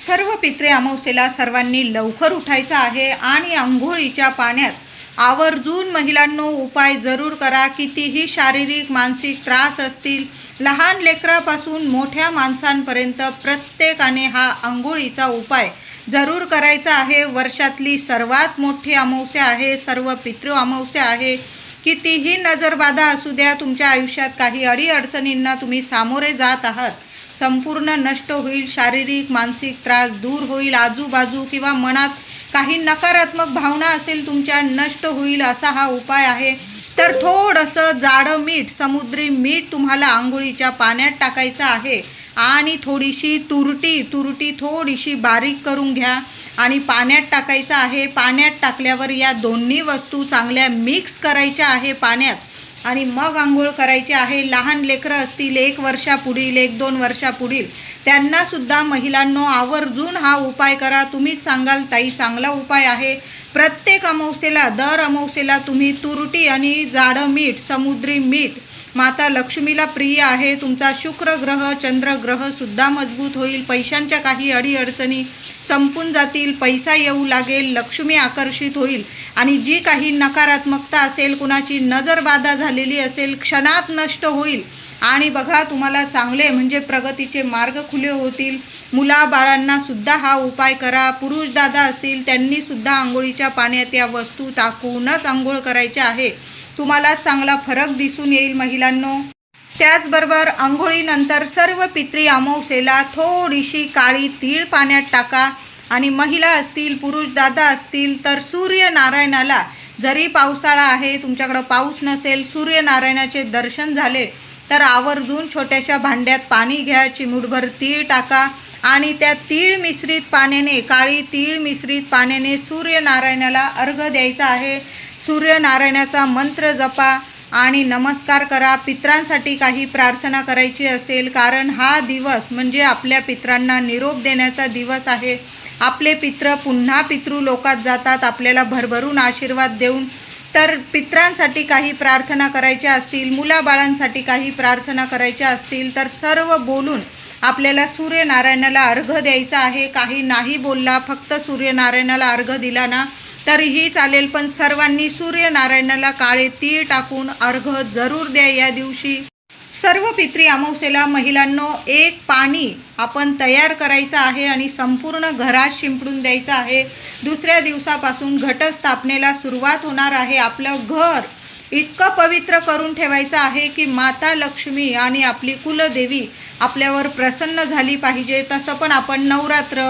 सर्व पित्रे अमावस्येला सर्वांनी लवकर उठायचं आहे आणि अंघोळीच्या पाण्यात आवर्जून महिलांनो उपाय जरूर करा। कितीही शारीरिक मानसिक त्रास असतील, लहान लेकरापासून मोठ्या माणसांपर्यंत प्रत्येकाने हा अंघोळीचा उपाय जरूर करायचा आहे। वर्षातली सर्वात मोठी अमावस्या आहे, सर्व पितृ अमावस्या आहे। कितीही नजरबाधा असू द्या, तुमच्या आयुष्यात काही अडीअडचणींना तुम्ही सामोरे जात आहात, संपूर्ण नष्ट होईल। शारीरिक मानसिक त्रास दूर होईल, आजूबाजू किंवा मनात काही नकारात्मक भावना असेल तुमच्या, नष्ट होईल असा हा उपाय आहे। तर थोडंसं जाडं मीठ, समुद्री मीठ तुम्हाला आंघोळीच्या पाण्यात टाकायचं आहे आणि थोडीशी तुरटी थोडीशी बारीक करून घ्या आणि पाण्यात टाकायचं आहे। पाण्यात टाकल्यावर या दोन्ही वस्तू चांगल्या मिक्स करायच्या आहे पाण्यात आणि मग आंघोळ करायची आहे। लहान लेकरं असतील, 1 वर्षापुढील 1-2 वर्षापुढील, त्यांनासुद्धा महिलांनो आवर्जून हा उपाय करा। तुम्हीच सांगाल ताई चांगला उपाय आहे। प्रत्येक अमावस्येला, दर अमावस्येला तुम्ही तुरटी आणि जाडं मीठ, समुद्री मीठ, माता लक्ष्मीला प्रिय आहे। तुमचा शुक्र ग्रह, चंद्र ग्रहसुद्धा मजबूत होईल। पैशांच्या काही अडीअडचणी संपून जातील, पैसा येऊ लागेल, लक्ष्मी आकर्षित होईल आणि जी काही नकारात्मकता असेल, कुणाची नजरबाधा झालेली असेल, क्षणात नष्ट होईल आणि बघा तुम्हाला चांगले म्हणजे प्रगतीचे मार्ग खुले होतील। मुलाबाळांना सुद्धा हा उपाय करा। पुरुष दादा असतील, त्यांनीसुद्धा आंघोळीच्या पाण्यात या वस्तू टाकूनच आंघोळ करायचे आहे। तुम्हाला चांगला फरक दिसून येईल महिलांनो। त्याचबरोबर आंघोळीनंतर सर्व पितरी अमावस्येला थोडीशी काळी तीळ पाण्यात टाका आणि महिला असतील, पुरुष दादा असतील तर सूर्यनारायणाला, जरी पावसाळा आहे तुमच्याकडं पाऊस नसेल, सूर्यनारायणाचे दर्शन झाले तर आवर्जून छोट्याशा भांड्यात पाणी घ्या, चिमूटभर तीळ टाका आणि त्या तीळ मिश्रित पाण्याने, काळी तीळ मिश्रित पाण्याने सूर्यनारायणाला अर्घ्य द्यायचा आहे। सूर्यनारायणाचा मंत्र जपा आणि नमस्कार करा। पितरांसाठी काही प्रार्थना करायची असेल, कारण हा दिवस म्हणजे आपल्या पितरांना निरोप देण्याचा दिवस आहे। आपले पित्र पुन्हा पितृलोकात जातात आपल्याला भरभरून आशीर्वाद देऊन। तर पितरांसाठी काही प्रार्थना करायच्या असतील, मुलाबाळांसाठी काही प्रार्थना करायच्या असतील तर सर्व बोलून आपल्याला सूर्यनारायणाला अर्घ्य द्यायचा आहे। काही नाही बोलला, फक्त सूर्यनारायणाला अर्घ्य दिला ना तरीही चालेल, पण सर्वांनी सूर्यनारायणाला काळे तीळ टाकून अर्घ्य जरूर द्या या दिवशी। सर्व पितरी अमावस्येला महिलांनो एक पाणी आपण तयार करायचं आहे आणि संपूर्ण घरात शिंपडून द्यायचं आहे। दुसऱ्या दिवसापासून घटस्थापनेला सुरुवात होणार आहे। आपलं घर इतकं पवित्र करून ठेवायचं आहे की माता लक्ष्मी आणि आपली कुलदेवी आपल्यावर प्रसन्न झाली पाहिजे। तसं पण आपण नवरात्र